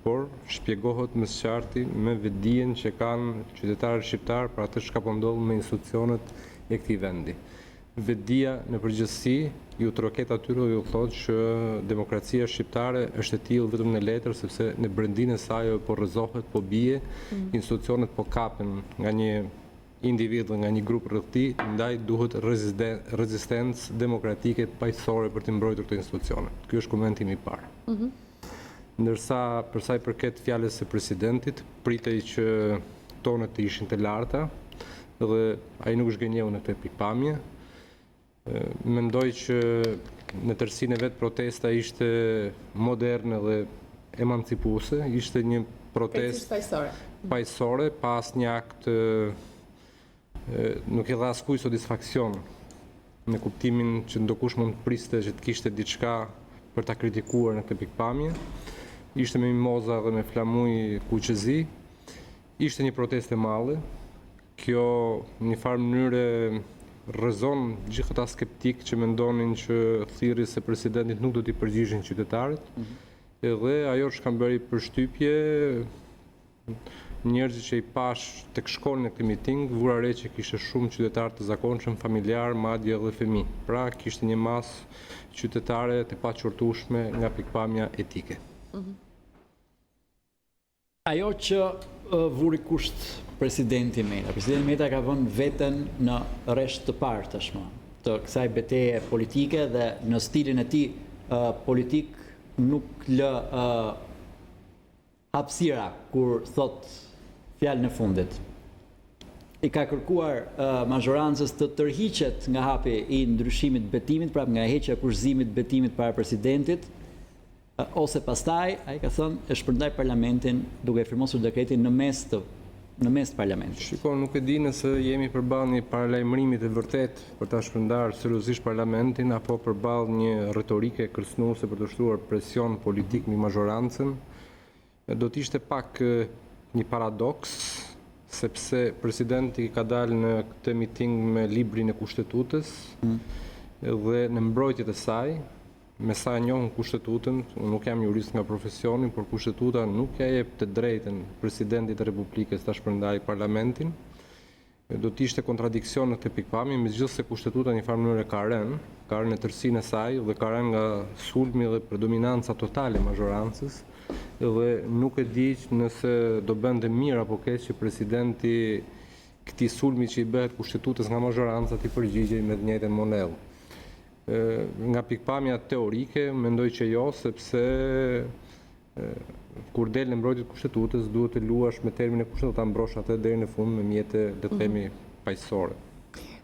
por shpjegohet më së qarti me vetdijen që kanë qytetarët shqiptar për atë çka po ndodh me institucionet e këtij vendi. Vetdia në përgjithësi ju troket atyre ju thotë që demokracia shqiptare është e tillë vetëm në letër, sepse në brendinë e saj po rrëzohet, po bie, institucionet po kapen nga një individ dhe nga një grup rreth tij, ndaj duhet rezistencë demokratike paqësore për të mbrojtur këto institucione. Ky është komenti im i parë. Ndërsa për sa i përket fjalës së presidentit, pritej që tonet të ishin të larta dhe ai nuk zgënjeu në këtë pikpamje. Mendoj që në tërësinë e vet protesta ishte moderne dhe emancipuese, ishte një protestë paqësore, pa asnjë akt, nuk e dha askujt satisfaksion në kuptimin që ndokush mund të priste që të kishte diçka për ta kritikuar në këtë pikpamje. Ishte me mimoza dhe me flamuj kuqezi. Ishte një protestë e madhe. Kjo në një farë mënyre rrezon gjithë ata skeptik që mendonin që thirrjes së presidentit nuk do t'i përgjigjen qytetarët. Edhe ajo që kam bëri përshtypje, njerëzit që i pash tek shkollën në këtë miting, vura re që kishte shumë qytetarë të zakonshëm, familjar, madje edhe fëmijë. Pra kishte një masë qytetare të paqortueshme nga pikpamja etike. Ajo që vuri kusht Presidenti Meta. Presidenti Meta ka vënë veten në rresht të parë tashmë të kësaj betejë politike dhe në stilin e tij politik nuk lë hapësira kur thot fjalën e fundit. I ka kërkuar mazhorancës të tërhiqet nga hapi i ndryshimit betimit, pra nga heqja e kushëzimit betimit para presidentit, ose pastaj ai ka thënë e shpërndaj parlamentin duke firmosur dekretin në mes të parlamentit. Shiko, nuk e di nëse jemi përballë një paralajmërimi të vërtet për ta shpërndarë seriozisht parlamentin apo përballë një retorike kërcënuese për të shtruar presion politik mbi mazhorancën. Do të ishte pak një paradoks, sepse presidenti ka dalë në këtë miting me librin e kushtetutës dhe në mbrojtjet e saj, me sa e njohën kushtetutën, nuk jam jurist nga profesioni, por kushtetuta nuk ja jep të drejtën presidentit të Republikës ta shpërndajë parlamentin. Do të ishte kontradiksion në këtë pikpamje, megjithëse kushtetuta në një farë mënyrë ka rënë në tërësinë e saj dhe ka rënë nga sulmi dhe predominanca totale e mazhorancës, dhe nuk e di nëse do bënte mirë apo keq që presidenti këtij sulmi që i bëhet kushtetues nga mazhoranca t'i përgjigjej me të njëjtën monedhë. Nga pikpamja teorike, mendoj që jo, sepse kur del në mbrojtjet kushtetutës, duhet të luash me termin e kushtetuta mbrosh atë deri në fund me mjete, le të themi, paqësore.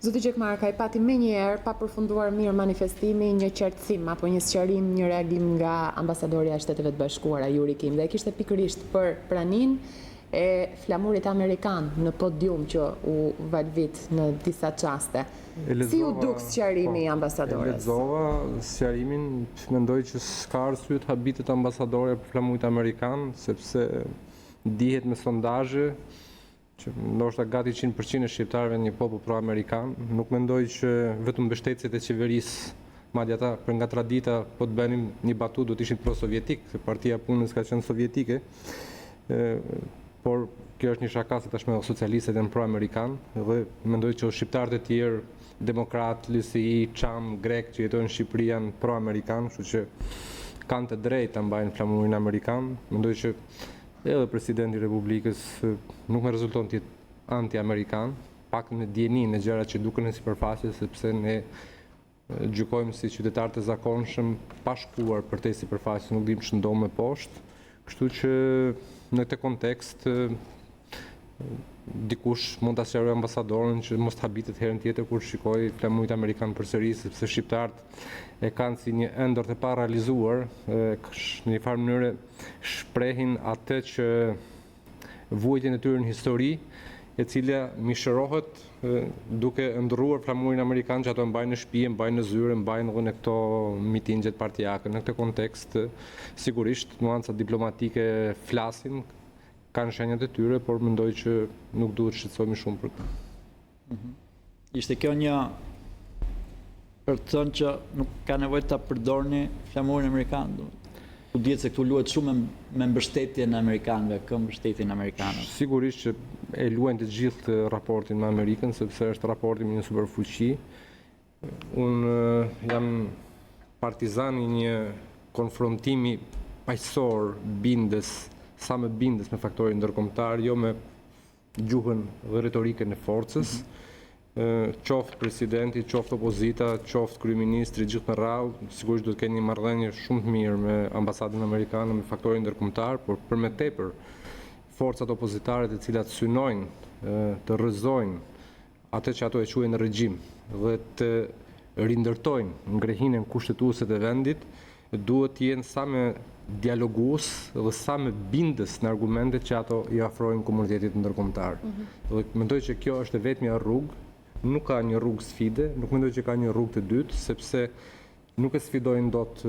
Zoti Gjekmarkaj, pati menjëherë pa përfunduar mirë manifestimi, një qartësim apo një sqarim, një reagim nga ambasadorja e Shteteve të Bashkuara Yuri Kim, dhe kishte pikërisht për praninë e flamurit amerikan në podium që u valvit në disa çaste. Si u duk sqarimi i ambasadores? E lexova sqarimin, mendoj që s'ka arsye të habitet ambasadorja për flamurit amerikan, sepse dihet me sondazhe që ndoshta gati 100% e shqiptarëve një popull pro-amerikan. Nuk mendoj që vetëm mbështetësit e qeverisë, madje ata për nga tradita po të bënin një batutë do të ishin pro-sovjetik, se partia punës ka qenë sovjetike. Por kjo është një shaka se tashmë socialistët janë pro-amerikan dhe mendoj që shqiptarët e tjerë demokrat, LSI, Çam, grek që jetojnë në Shqipëri janë pro-amerikan, kështu që kanë të drejtë ta mbajnë flamurin amerikan. Mendoj që edhe presidenti i Republikës nuk më rezulton të jetë anti-amerikan, pak në dijenin e gjërat që duken në sipërfaqe, sepse ne gjykojmë si qytetarë të zakonshëm pa shkuar përtej sipërfaqes, nuk dim ç'ndodh më poshtë. Kështu që në këtë kontekst dikush mund ta sqarojë ambasadorin që mos habitet herën tjetër kur shikoj flamurit amerikan përsëri, sepse shqiptarët e kanë si një ëndër të parealizuar, në një farë mënyrë shprehin atë që vuajtjen e tyre në histori, e cila mishërohet duke ndrruar flamurin amerikan që ato mbajnë në shtëpi, mbajnë në zyre, mbajnë edhe në këto mitingjet partijake. Në këtë kontekst, sigurisht nuanca diplomatike flasin, kanë shenjat e tyre, por mendoj që nuk duhet shqetësohemi shumë për këtë. Ishte kjo një për të thënë që nuk ka nevojë ta përdorni flamurin amerikan. ku dihet se këtu luhet shumë me mbështetjen e amerikanëve, kë mbështetjen amerikanëve. Sigurisht që e luajnë të gjithë raportin me Amerikën, sepse është raporti me një superfuqi. Unë jam partizan i një konfrontimi paqësor, sa më bindes me faktorin ndërkombëtar, jo me gjuhën dhe retorikën e forcës. Qoftë presidenti, qoftë opozita, qoftë kryeministri, gjithë në radhë, sigurisht do të keni një marrëdhënie shumë të mirë me ambasadën amerikane, me faktorin ndërkombëtar, por për më tepër forcat opozitare të cilat synojnë të rrëzojnë atë që ato e quajnë regjim dhe të rindërtojnë ngrehinën kushtetuese të vendit, duhet të jenë sa më dialogues dhe sa më bindës në argumentet që ato i afrojnë komunitetit ndërkombëtar. Dhe mendoj që kjo është e vetmja rrugë. Nuk ka një rrugë sfide, nuk mendoj që ka një rrugë të dytë, sepse nuk e sfidojnë dot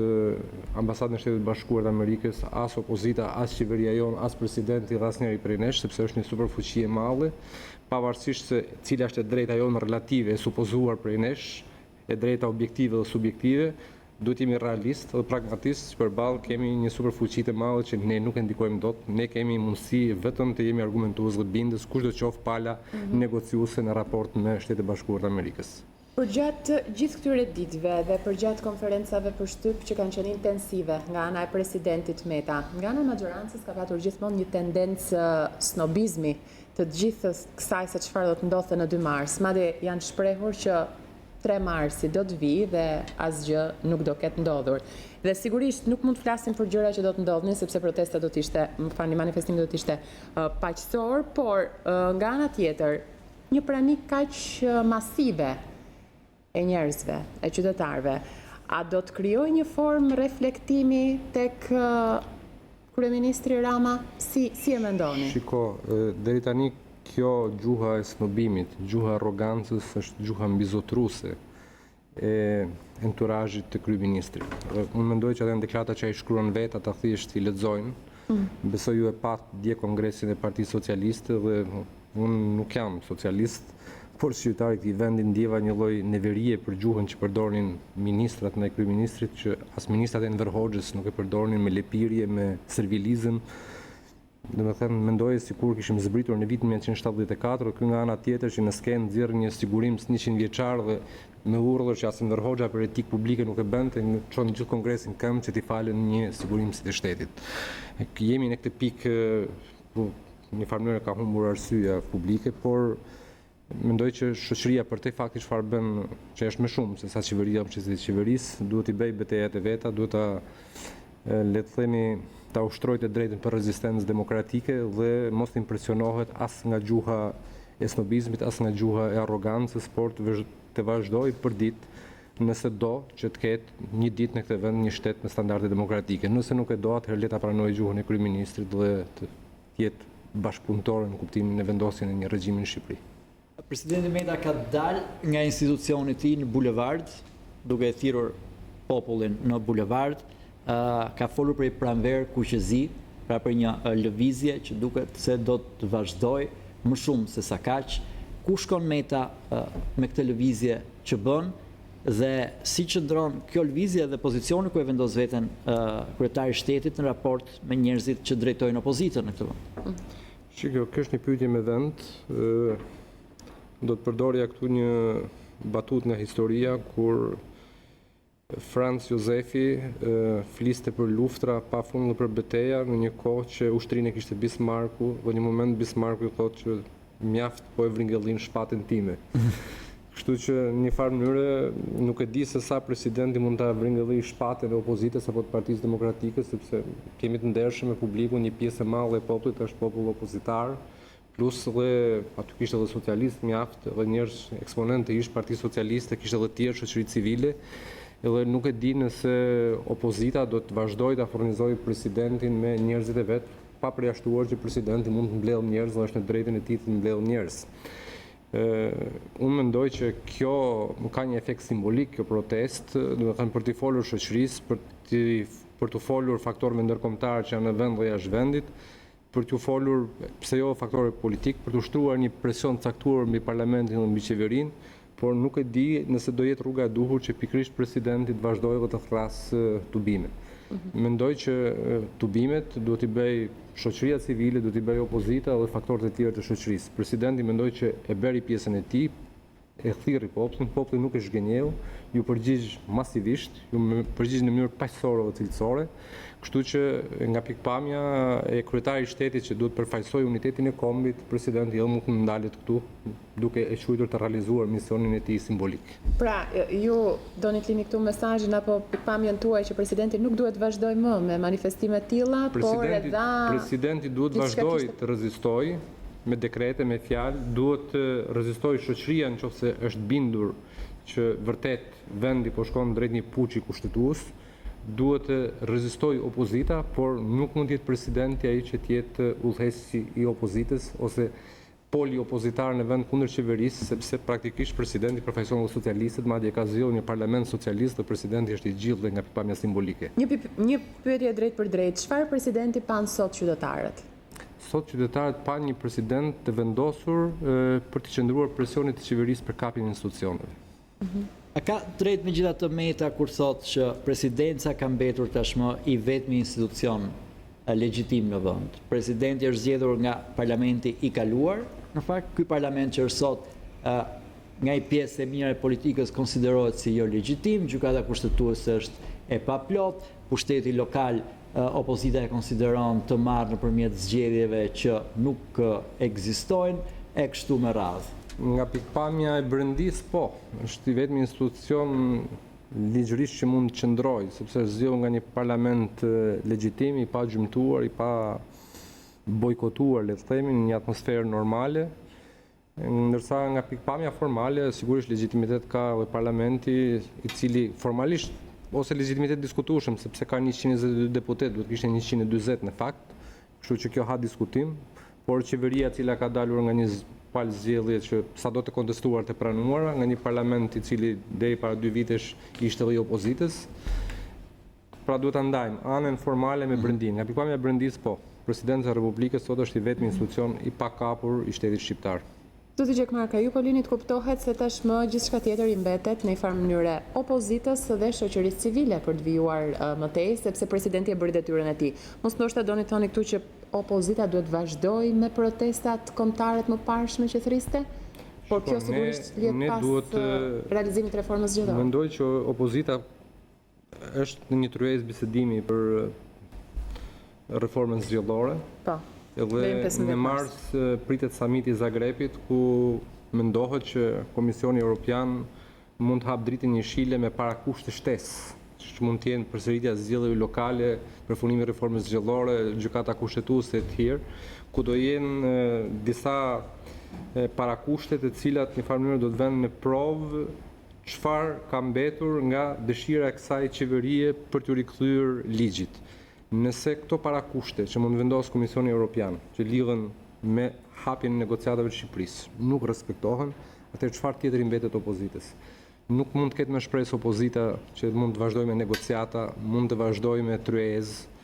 ambasadën e Shtetit Bashkuar të Amerikës, as opozita, as qeveria jonë, as presidenti dhe asnjëri prej nesh, sepse është një superfuqi e madhe, pavarësisht se cila është e drejta jonë relative e supozuar prej nesh, e drejta objektive dhe subjektive, duhet jemi realist dhe pragmatist që përballë kemi një superfuqi të madhe që ne nuk e ndikojmë dot, ne kemi mundësi vetëm të jemi argumentues dhe bindës, kushdo qoftë pala negociuese në raport me Shtetet e Bashkuara të Amerikës. Përgjatë gjithë këtyre ditëve dhe përgjatë konferencave për shtyp që kanë qenë intensive nga ana e Presidentit Meta, nga ana e majorancës ka patur gjithmonë një tendencë snobizmi të gjithë kësaj se çfarë do të ndodhte në 2 mars. Madje janë shprehur që 3 marsi do të vi dhe asgjë nuk do ketë ndodhur. Dhe sigurisht nuk mund të flasim për gjëra që do të ndodhin sepse protesta do të ishte, manifestimi do të ishte paqësor, por nga ana tjetër, një prani kaq masive e njerëzve, e qytetarëve, a do të krijojë një formë reflektimi tek kryeministri Rama? Si e mendoni? Shiko, deri tani kjo gjuha e snobimit, gjuha e arrogancës është gjuha mbizotruese e enturazhit të kryeministrit. Unë mendoj që atë deklarata që ai shkruan vetë, ata thjesht i lexojnë. Besoj ju e pat dje kongresin e Partisë Socialiste dhe unë nuk jam socialist, por qytetari i këtij vendi ndjeva një lloj neverie për gjuhën që përdornin ministrat ndaj kryeministrit, që as ministrat e Enver Hoxhës nuk e përdornin me lepirje, me servilizëm. Domethënë mendoj sikur kishim zbritur në vitin 1974, ky nga ana tjetër që në skenë nxjerr një sigurim 100 vjeçar dhe me urdhër që as Enver Hoxha për etikë publike nuk e bënte, çon gjithë kongresin këmbë që t'i falen një sigurim si të shtetit. Jemi në këtë pikë, një farë mënyrë ka humbur arsyeja publike, por mendoj që shoqëria për te fakti çfarë bën, që është më shumë se sa qeveria, që qeverisë duhet i bëj betejat e veta, duhet ta le të themi ta ushtrojë të drejtën për rezistencë demokratike dhe mos të impresionohet as nga gjuha e snobizmit, as nga gjuha e arrogancës, por të vazhdoj për ditë nëse do që të ketë një ditë në këtë vend një shtet me standarde demokratike. Nëse nuk e do, atëherë le ta pranojë gjuhën e kryeministrit dhe të jetë bashkëpunëtore në kuptimin e vendosjen e një regjimi në Shqipëri. Presidenti Meta ka dalë nga institucioni i tij në Bulevard, duke e thirrur popullin në Bulevard. Ka folur për një pranverë kuqezi, pra për një lëvizje që duket se do të vazhdoj më shumë se sa kaq. Ku shkon Meta me këtë lëvizje që bën dhe si qëndron kjo lëvizje dhe pozicioni ku e vendos veten kryetari i shtetit në raport me njerëzit që drejtojnë opozitën në këtë vend? Kjo është një pyetje me vend. Do të përdorja këtu një batut nga historia kur Franz Josefi fliste për luftra pa fund dhe për beteja në një kohë që ushtrinë e kishte Bismarcku dhe një moment Bismarcku i thotë që mjaft po e vringëllin shpatën time. Kështu që në një farë mënyrë nuk e di se sa presidenti mund ta vringëllojë shpatën e opozitës apo të Partisë Demokratike, sepse kemi të ndershëm me publikun, një pjesë e madhe e popullit është popull opozitar, plus dhe aty kishte edhe socialist mjaft, edhe njerëz eksponentë ish Partisë Socialiste, kishte edhe tjerë shoqëri civile. Edhe nuk e di nëse opozita do të vazhdojë ta furnizojë presidentin me njerëzit e vet, pa përjashtuar që presidenti mund të mbledhë njerëz dhe është në drejtën e tij të mbledhë njerëz. Unë mendoj që kjo ka një efekt simbolik, kjo protestë, domethënë për t'i folur shoqërisë, për t'u folur faktorëve ndërkombëtar që janë në vend dhe jashtë vendit, për t'u folur pse jo faktorë politik, për t'u shtruar një presion caktuar mbi parlamentin dhe mbi qeverinë, por nuk e di nëse do jetë rruga e duhur që pikërisht presidenti të vazhdojë dhe të thrasë tubime. Mendoj që tubimet duhet i bëj shoqëria civile, duhet i bëj opozita dhe faktorët e tjerë të shoqërisë. Presidenti mendoj që e bëri pjesën e tij, e thirri popullin, populli nuk e zhgënjeu, ju përgjigj masivisht, ju përgjigj në mënyrë paqësorë dhe cilësore, kështu që nga pikpamja e kryetarit të shtetit që duhet përfaqësoj unitetin e kombit, presidenti jo mund të ndalet këtu duke e quajtur të realizuar misionin e tij simbolik. Pra, ju doni të lini këtu mesazhin apo pikpamjen tuaj që presidenti nuk duhet vazhdoj më me manifestime të tilla, por edhe presidenti duhet vazhdoj të rezistojë me dekrete, me fjalë, duhet të rezistojë shoqëria nëse është bindur që vërtet vendi po shkon drejt një puçi kushtetues, duhet të rezistojë opozita, por nuk mund të jetë presidenti ai që të jetë udhëhesi i opozitës ose poli opozitar në vend kundër qeverisë, sepse praktikisht presidenti përfaqëson nga socialistët, madje ka zgjedhur një parlament socialist dhe presidenti është i gjithë dhe nga pikpamja simbolike. Një pyetje drejt për drejt, çfarë presidenti pan sot qytetarët? Sot qytetarët pa një president të vendosur për të qëndruar presionit të qeverisë për kapjen e institucioneve. A ka drejt me gjitha të Meta kur thot që presidenca ka mbetur tashmë i vetmi institucion legjitim në vend? Presidenti është zgjedhur nga parlamenti i kaluar, në fakt ky parlament që është sot nga i pjesë e mirë e politikës konsiderohet si jo legjitim, gjykata kushtetuese është e paplot, pushteti lokal opozita e konsideron të marrë nëpërmjet zgjedhjeve që nuk ekzistojnë e kështu me radhë. Nga pikpamja e brendis, po, është i vetmi institucion ligjërisht që mund të qëndrojë, sepse është zgjedhur nga një parlament legjitim, i pa gjymtuar, i pa bojkotuar, le të themi, në një atmosferë normale, ndërsa nga pikpamja formale, sigurisht legjitimitet ka edhe parlamenti, i cili formalisht ose legjitimitet diskutueshëm, sepse ka 122 deputet, duhet kishte 140 në fakt, kështu që kjo ha diskutim, por qeveria cila ka dalur nga një palë zgjedhje që sado të kontestuar të pranuara, nga një parlament i cili deri para 2 vitesh ishte edhe i opozitës, pra duhet ta ndajmë anën formale me brendin. Nga pikpamja e brendis, po, Presidenca e Republikës sot është i vetmi institucion i pakapur i shtetit shqiptar. Zoti Gjekmarkaj, ju po lini të kuptohet se tashmë gjithçka tjetër i mbetet në një farë mënyre opozitës dhe shoqërisë civile për të vijuar më tej, sepse presidenti e bëri detyrën e tij. Mos ndoshta doni të thoni këtu që opozita duhet vazhdojë me protestat kombëtare të mëparshme që thriste? Por kjo sigurisht vjen pas realizimit të reformës zgjedhore. Mendoj që opozita është në një tryezë bisedimi për reformën zgjedhore. Po. Edhe në mars pritet samiti i Zagrebit, ku mendohet që Komisioni Evropian mund të hap dritën jeshile me parakushte shtesë, që mund të jenë përsëritja e zgjedhjeve lokale, përfundimi i reformës zgjedhore, gjykata kushtetuese e tjerë, ku do jenë disa parakushte të cilat në farë mënyrë do të vënë në provë çfarë ka mbetur nga dëshira e kësaj qeverie për të rikthyer ligjit. Nëse këto parakushte që mund vendos Komisioni Evropian, që lidhen me hapjen e negociatave të Shqipërisë, nuk respektohen, atëherë çfarë tjetër i mbetet opozitës? Nuk mund të ketë më shpresë opozita që mund të vazhdojë me negociata, mund të vazhdojë me tryezë.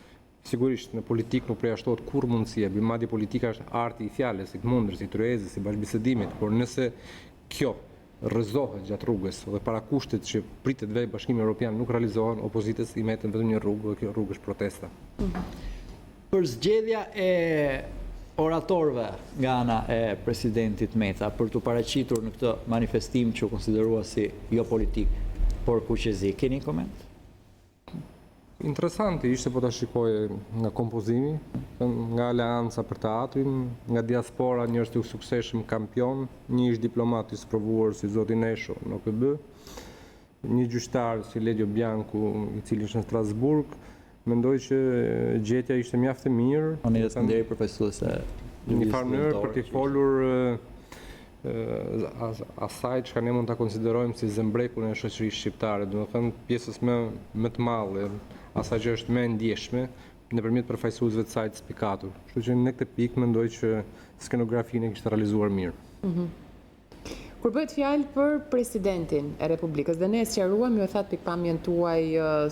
Sigurisht në politikë nuk përjashtohet kurrë mundësia, madje politika është arti i fjalës, i mundërs, i tryezës, i bashkëbisedimit, por nëse kjo rrëzohet gjatë rrugës dhe parakushtet që pritet vej Bashkimi Evropian nuk realizohen, opozitës i meten vetëm një rrugë dhe kjo rrugë është protesta. Për zgjedhja e oratorëve nga ana e presidentit Meta për të paraqitur në këtë manifestim që u konsiderua si jo politik, por kuqezi, keni koment? Interesante ishte po ta shikoj nga kompozimi, nga Aleanca për Teatrin, nga diaspora njerëz të suksesshëm kampion, një ish diplomat i sprovuar si zoti Nesho në OKB, një gjyqtar si Ledio Biancu i cili është në Strasburg. Mendoj që gjetja ishte mjaft e mirë. Unë jesë nderi përfaqësuese në një farë mënyrë për të folur asaj çka ne mund ta konsiderojmë si zembrekun e shoqërisë shqiptare, domethënë pjesës më të madhe, asaj që është më e ndjeshme nëpërmjet përfaqësuesve të saj të spikatur. Kështu që në këtë pikë mendoj që skenografinë e kishte realizuar mirë. Kur bëhet fjalë për presidentin e Republikës dhe ne e sqaruam, ju e thatë pikpamjen tuaj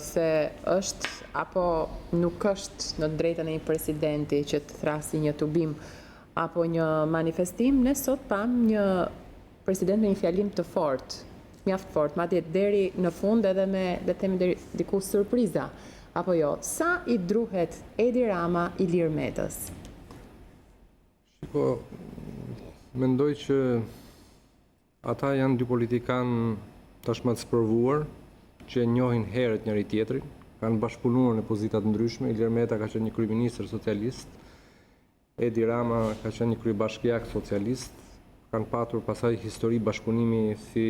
se është apo nuk është në drejtën e një presidenti që të thrasi një tubim apo një manifestim, ne sot pam një president me një fjalim të fortë, mjaft fort, madje deri në fund edhe me, le të themi deri diku surpriza. apo jo? Sa I druhet Edi Rama Ilir Metës? Shiko, mendoj që ata janë dy politikanë tashmë të sprovuar, që e njohin herët njëri tjetrin, kanë bashkëpunuar në pozita të ndryshme. Ilir Meta ka qenë një kryeministër socialist, Edi Rama ka qenë një kryebashkiak socialist, kanë patur pasaj histori bashkëpunimi si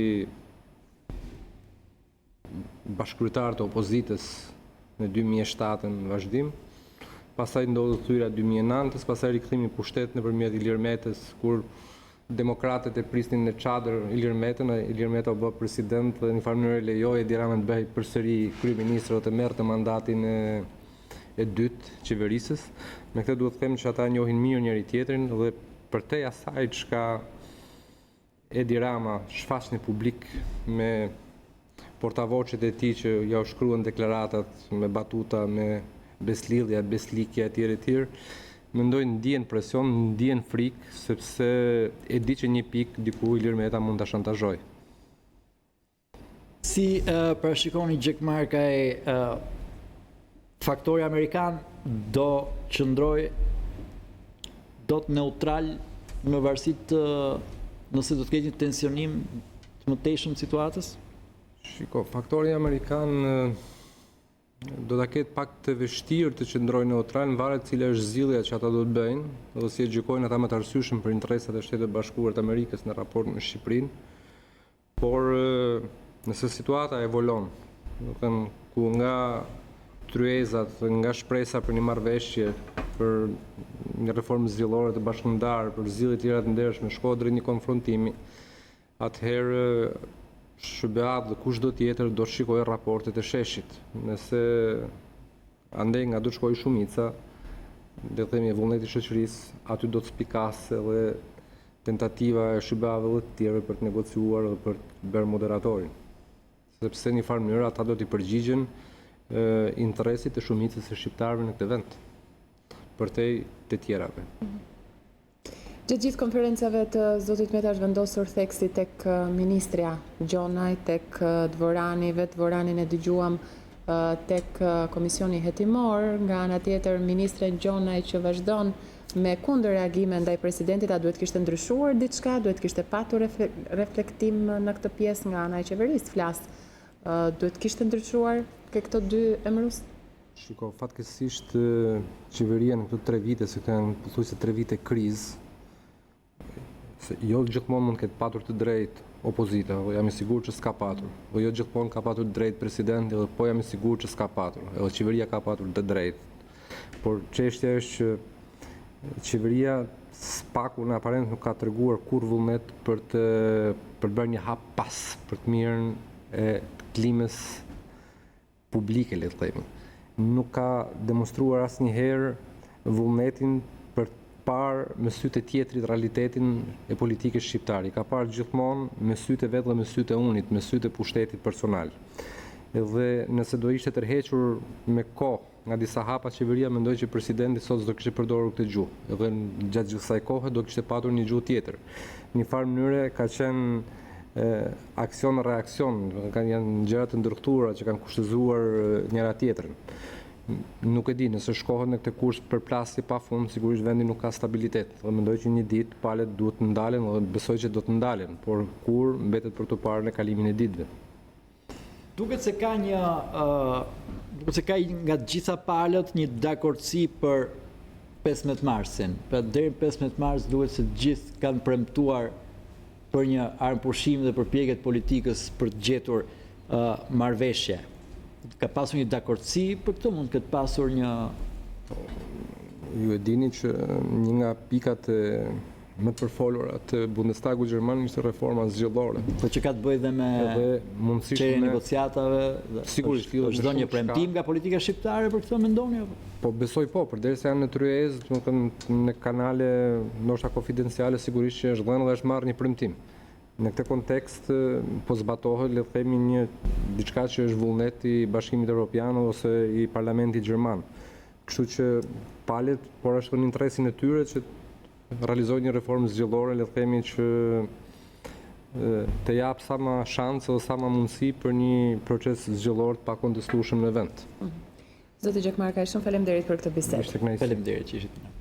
bashkëkryetar të opozitës në 2007 në vazhdim, pasaj ndodhi thyra 2009, pasaj rikthimi i pushtetit nëpërmjet Ilir Metës, kur demokratët e prisnin në çadër Ilir Metën, Ilir Meta u bë president dhe në një farë mënyrë lejoi Edi Ramën të bëhej përsëri kryeministër dhe të merrte mandatin e dytë qeverisës. Me këtë duhet të them që ata njohin mirë njëri tjetrin dhe përtej asaj çka Edi Rama shfaq në publik me portavoçet e tij që ja u shkruan deklaratat me batuta, me beslidhja, beslikje etj. Mendoj ndjen presion, ndjen frikë, sepse e di që një pikë diku Ilir Meta mund ta shantazhoj. Si parashikoni Gjekmarkaj, faktori amerikan do qëndroj do të neutral në varësi të nëse do të ketë një tensionim të mëtejshëm situatës? Shiko, faktori amerikan do ta ketë pak të vështirë të qëndrojë neutral në varet cila është zgjidhja që ata do të bëjnë, dhe si e gjykojnë ata më të arsyeshëm për interesat e Shtetit Bashkuar të Amerikës në raport me Shqipërinë. Por nëse situata evolon, do të thënë ku nga tryezat, nga shpresa për një marrëveshje, për një reformë zgjedhore të bashkëndarë, për zgjidhje të tjera të ndershme, shkohet drejt një konfrontimi, atëherë SBA dhe kushdo tjetër do të shikojë raportet e sheshit. Nëse andej nga do të shkojë shumica, le të themi e vullneti i shoqërisë, aty do të spikasë edhe tentativa e SBA-ve dhe të tjerëve për të negociuar dhe për të bërë moderatorin. Sepse në një farë mënyrë ata do t'i përgjigjen interesit të shumicës së shqiptarëve në këtë vend, përtej të tjerave. Gjatë gjithë konferencave të zotit Meta është vendosur theksi tek ministrja Gjonaj, tek dvorani, vetë dvoranin e dëgjuam tek komisioni hetimor, nga ana tjetër ministre Gjonaj që vazhdon me kundër reagime ndaj presidentit, a duhet kishte ndryshuar diçka, duhet kishte patur reflektim në këtë pjesë nga ana e qeverisë, flas. Duhet kishte ndryshuar këto dy emërues? Shiko, fatkeqësisht qeveria në këto 3 vite, se kanë pothuajse 3 vite krizë, se jo gjithmonë mund ketë patur të drejtë opozita, dhe jam I sigurt që s'ka patur. Dhe jo gjithmonë ka patur të drejtë presidenti, dhe po jam I sigurt që s'ka patur. Edhe qeveria ka patur të drejtë. Por çështja është që qeveria spaku në aparent nuk ka treguar kur vullnet për të bërë një hap pas për të mirën e klimës publike, le të themi. Nuk ka demonstruar asnjëherë vullnetin për parë me sytë e tjetrit realitetin e politikës shqiptare. Ka parë gjithmonë me sytë e vetë dhe me sytë e unit, me sytë e pushtetit personal. Dhe nëse do ishte tërhequr me kohë nga disa hapa qeveria, mendoj që presidenti sot do kishte përdorur këtë gjuhë. Dhe gjatë gjithë kësaj kohe do kishte patur një gjuhë tjetër. Në një farë mënyre ka qenë aksion-reaksion, janë gjëra të ndërtuara që kanë kushtëzuar njëra tjetrën. Nuk e di, nëse shkohet në këtë kurs përplasje pa fund, sigurisht vendi nuk ka stabilitet. Dhe mendoj që një ditë palët duhet të ndalen dhe besoj që do të ndalen, por kur mbetet për të parë në kalimin e ditëve. Duket se ka nga të gjitha palët një dakordsi për 15 marsin. Pra deri 15 mars duhet se të gjithë kanë premtuar për një armëpushim dhe përpjekjet politikës për të gjetur marrëveshje. Ka pasur një dakordsi për këtë, mund këtë pasur një... Ju e dini që një nga pikat më të përfolura të Bundestagu Gjerman ishte reforma zgjedhore. Po që ka të bëjë dhe me çeljen e negociatave, sigurisht çdo një premtim nga politika shqiptare për këtë mendoni apo? Po besoj po, përderisa janë në tryezë, domethënë në kanale ndoshta konfidenciale, sigurisht që është dhënë dhe është marrë një premtim. Në këtë kontekst, po zbatohet, le të themi, diçka që është vullnet I Bashkimit Evropian ose I Parlamentit Gjerman. Kështu që palet, por është në interesin e tyre që realizojnë një reformë zgjedhore, le të themi që të jap sa më shanse dhe sa më mundësi për një proces zgjedhor të pakontestueshëm në vend. Zoti Gjekmarkaj, shumë faleminderit për këtë bisedë. Ishte kënaqësi. Faleminderit që ishit.